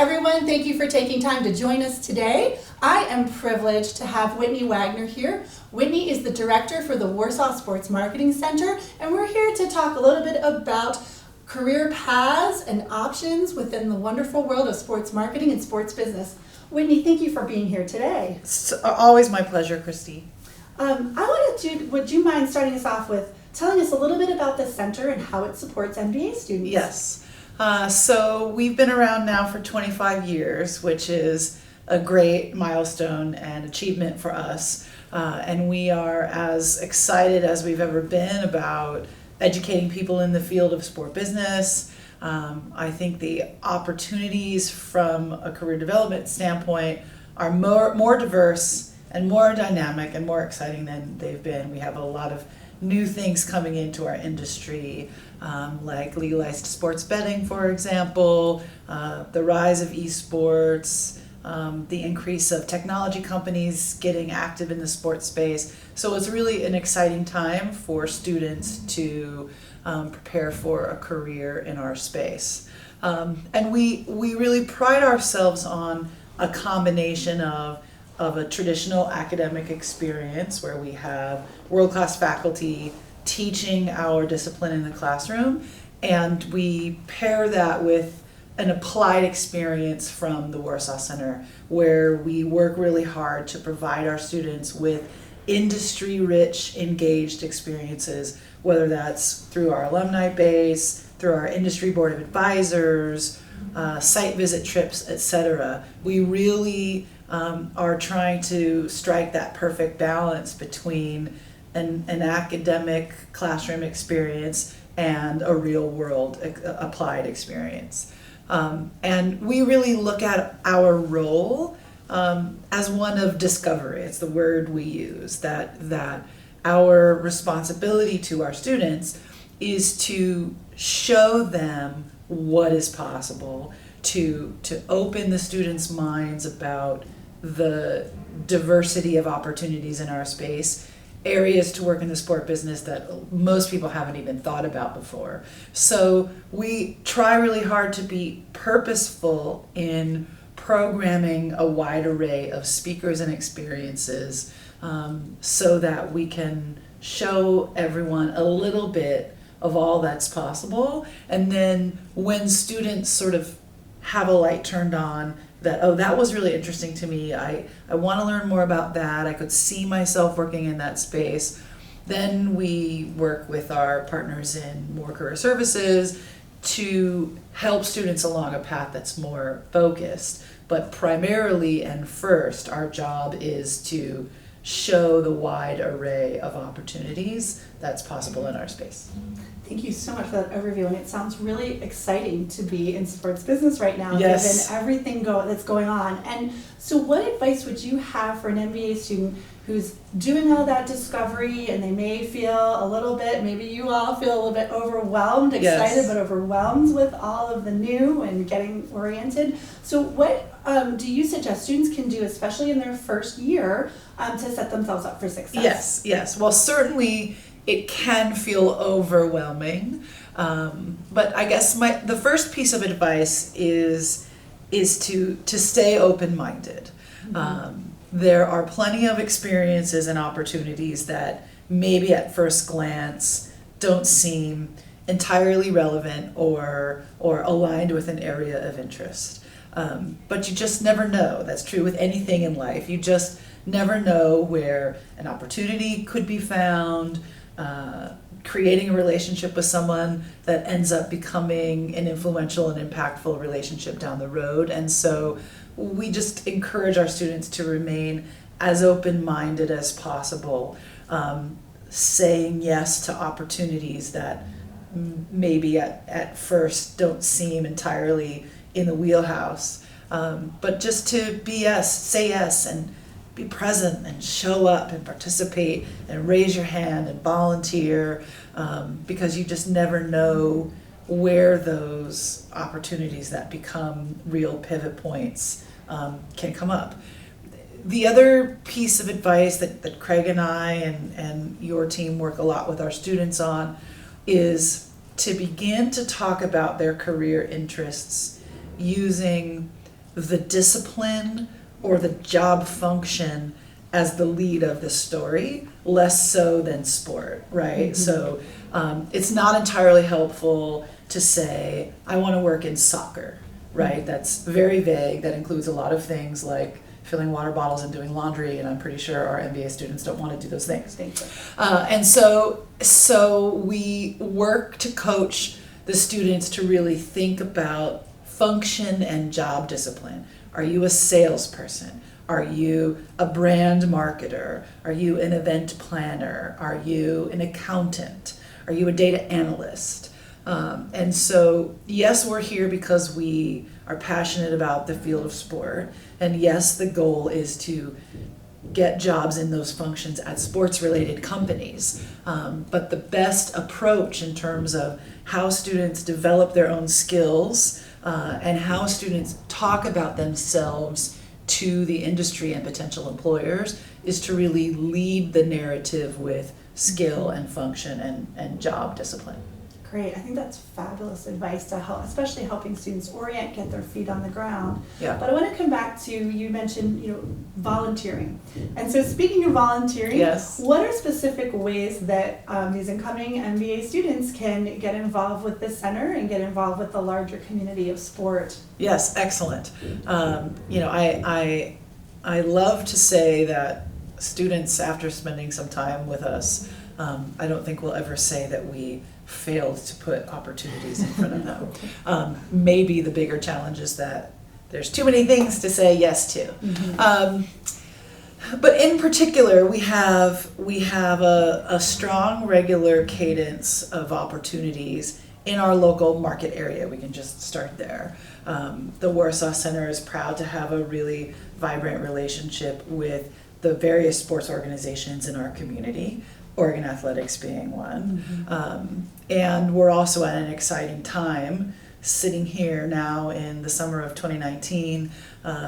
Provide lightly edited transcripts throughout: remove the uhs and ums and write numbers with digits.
everyone. Thank you for taking time to join us today. I am privileged to have Whitney Wagoner here. Whitney is the director for the Warsaw Sports Marketing Center, and we're here to talk a little bit about career paths and options within the wonderful world of sports marketing and sports business. Whitney, thank you for being here today. It's always my pleasure, Kristi. Would you mind starting us off with telling us a little bit about the center and how it supports MBA students? Yes. So we've been around now for 25 years, which is a great milestone and achievement for us. And we are as excited as we've ever been about educating people in the field of sport business. I think the opportunities from a career development standpoint are more diverse and more dynamic and more exciting than they've been. We have a lot of new things coming into our industry, like legalized sports betting, for example, the rise of esports, the increase of technology companies getting active in the sports space. So it's really an exciting time for students to prepare for a career in our space. And we really pride ourselves on a combination of a traditional academic experience where we have world-class faculty teaching our discipline in the classroom, and we pair that with an applied experience from the Warsaw Center, where we work really hard to provide our students with industry-rich, engaged experiences, whether that's through our alumni base, through our industry board of advisors, site visit trips, etc. We really are trying to strike that perfect balance between an academic classroom experience and a real world applied experience. And we really look at our role as one of discovery. It's the word we use, that our responsibility to our students is to show them what is possible, to open the students' minds about the diversity of opportunities in our space, areas to work in the sport business that most people haven't even thought about before. So we try really hard to be purposeful in programming a wide array of speakers and experiences, so that we can show everyone a little bit of all that's possible. And then when students sort of have a light turned on that, oh, that was really interesting to me, I want to learn more about that, I could see myself working in that space, then we work with our partners in Mohr Career Services to help students along a path that's more focused. But primarily and first, our job is to show the wide array of opportunities that's possible in our space. Thank you so much for that overview, and it sounds really exciting to be in sports business right now, Yes. given everything that's going on. And so what advice would you have for an MBA student who's doing all that discovery, and they may feel a little bit, maybe you all feel a little bit overwhelmed, excited, Yes. but overwhelmed with all of the new and getting oriented. So what do you suggest students can do, especially in their first year, to set themselves up for success? Yes. Well, certainly it can feel overwhelming, but I guess the first piece of advice is to stay open-minded. Mm-hmm. There are plenty of experiences and opportunities that maybe at first glance don't seem entirely relevant or aligned with an area of interest. But you just never know. That's true with anything in life. You just never know where an opportunity could be found, creating a relationship with someone that ends up becoming an influential and impactful relationship down the road. And so we just encourage our students to remain as open-minded as possible, saying yes to opportunities that maybe at first don't seem entirely in the wheelhouse, but just to say yes and be present and show up and participate and raise your hand and volunteer, because you just never know where those opportunities that become real pivot points can come up. The other piece of advice that Craig and I and your team work a lot with our students on is to begin to talk about their career interests using the discipline or the job function as the lead of the story, less so than sport, right? So it's not entirely helpful to say, I want to work in soccer, right? That's very vague. That includes a lot of things like filling water bottles and doing laundry, and I'm pretty sure our MBA students don't want to do those things. And so we work to coach the students to really think about function and job discipline. Are you a salesperson? Are you a brand marketer? Are you an event planner? Are you an accountant? Are you a data analyst? And so, yes, we're here because we are passionate about the field of sport. And yes, the goal is to get jobs in those functions at sports-related companies. But the best approach in terms of how students develop their own skills and how students talk about themselves to the industry and potential employers is to really lead the narrative with skill and function and job discipline. Great. I think that's fabulous advice to help, especially helping students orient, get their feet on the ground. Yeah. But I want to come back to, you mentioned, volunteering. And so speaking of volunteering, Yes. What are specific ways that these incoming MBA students can get involved with the center and get involved with the larger community of sport? Yes, excellent. I love to say that students, after spending some time with us, I don't think we'll ever say that we failed to put opportunities in front of them. Maybe the bigger challenge is that there's too many things to say yes to. But in particular, we have a strong, regular cadence of opportunities in our local market area. We can just start there. The Warsaw Center is proud to have a really vibrant relationship with the various sports organizations in our community, Oregon Athletics being one. And we're also at an exciting time sitting here now in the summer of 2019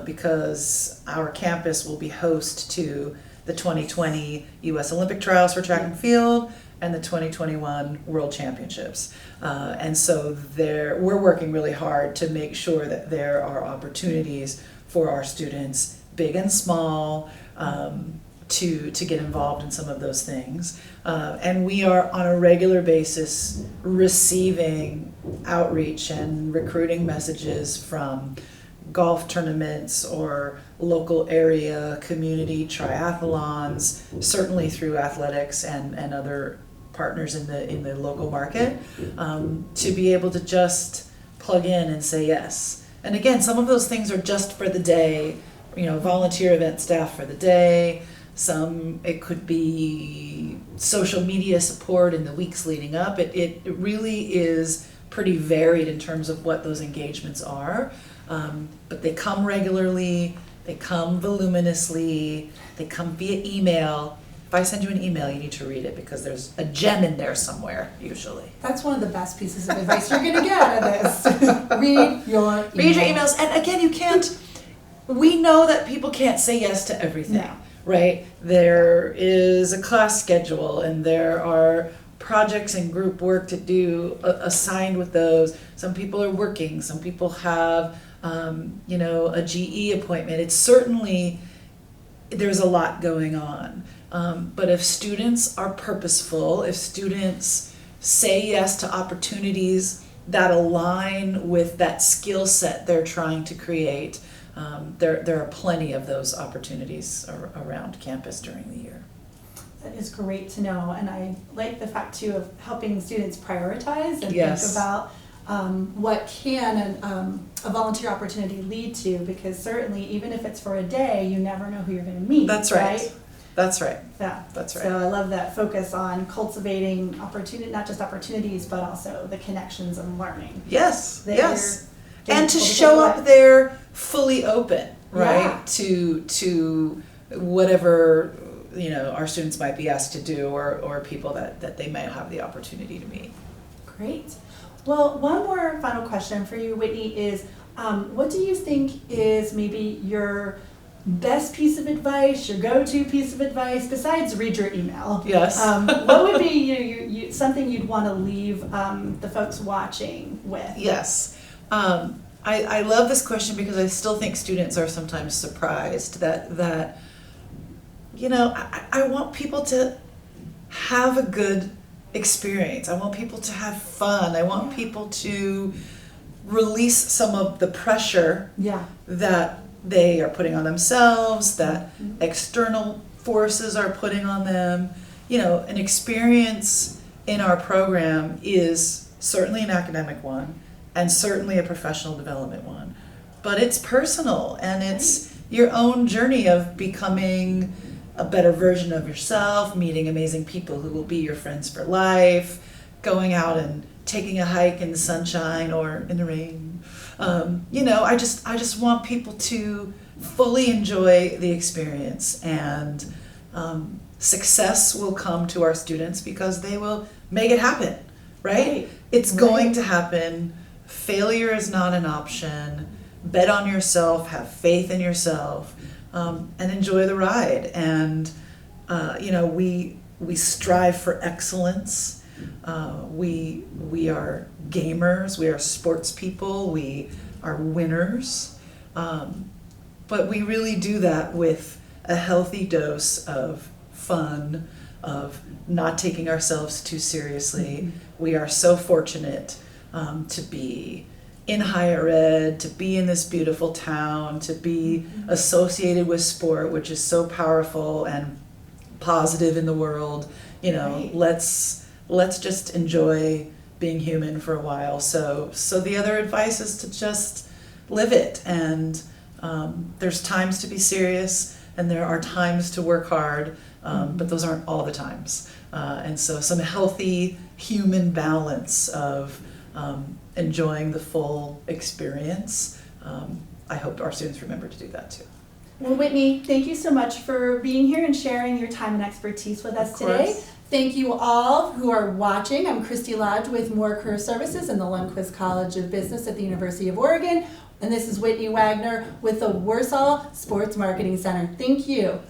because our campus will be host to the 2020 U.S. Olympic Trials for track and field and the 2021 World Championships. And so we're working really hard to make sure that there are opportunities for our students, big and small, to get involved in some of those things. And we are on a regular basis receiving outreach and recruiting messages from golf tournaments or local area community triathlons, certainly through athletics and other partners in the local market, to be able to just plug in and say yes. And again, some of those things are just for the day, volunteer event staff for the day. It could be social media support in the weeks leading up. It really is pretty varied in terms of what those engagements are. But they come regularly, they come voluminously, they come via email. If I send you an email, you need to read it because there's a gem in there somewhere, usually. That's one of the best pieces of advice you're going to get out of this. Read your emails. Read your emails. And again, we know that people can't say yes to everything. No. Right? There is a class schedule and there are projects and group work to do assigned with those. Some people are working, some people have a GE appointment. It's certainly, there's a lot going on. But if students are purposeful, if students say yes to opportunities that align with that skill set they're trying to create, there are plenty of those opportunities around campus during the year. That is great to know, and I like the fact too of helping students prioritize and Yes. think about what can a volunteer opportunity lead to, because certainly even if it's for a day, you never know who you're going to meet. That's right. That's right. Yeah, That's right. So I love that focus on cultivating opportunity, not just opportunities, but also the connections and learning. Yes. that Yes. you're And to able show take up away. there fully open, right? Yeah. To whatever our students might be asked to do, or people that they might have the opportunity to meet. Great. Well, one more final question for you, Whitney, is what do you think is maybe your best piece of advice, your go-to piece of advice, besides read your email? Yes. What would be something you'd want to leave the folks watching with? Yes. I love this question because I still think students are sometimes surprised that I want people to have a good experience. I want people to have fun. I want people to release some of the pressure that they are putting on themselves, that external forces are putting on them. An experience in our program is certainly an academic one and certainly a professional development one, but it's personal and it's your own journey of becoming a better version of yourself, meeting amazing people who will be your friends for life, going out and taking a hike in the sunshine or in the rain. I just want people to fully enjoy the experience, and success will come to our students because they will make it happen, right? It's going to happen. Failure is not an option. Bet on yourself, have faith in yourself, and enjoy the ride. And we strive for excellence. We are gamers. We are sports people. We are winners. But we really do that with a healthy dose of fun, of not taking ourselves too seriously. We are so fortunate to be in higher ed, to be in this beautiful town, to be associated with sport, which is so powerful and positive in the world. Let's just enjoy being human for a while. So the other advice is to just live it. And there's times to be serious, and there are times to work hard, but those aren't all the times. And so some healthy human balance of enjoying the full experience. I hope our students remember to do that too. Well, Whitney, thank you so much for being here and sharing your time and expertise with us today. Thank you all who are watching. I'm Kristi Lodge with Mohr Career Services in the Lundquist College of Business at the University of Oregon. And this is Whitney Wagoner with the Warsaw Sports Marketing Center. Thank you.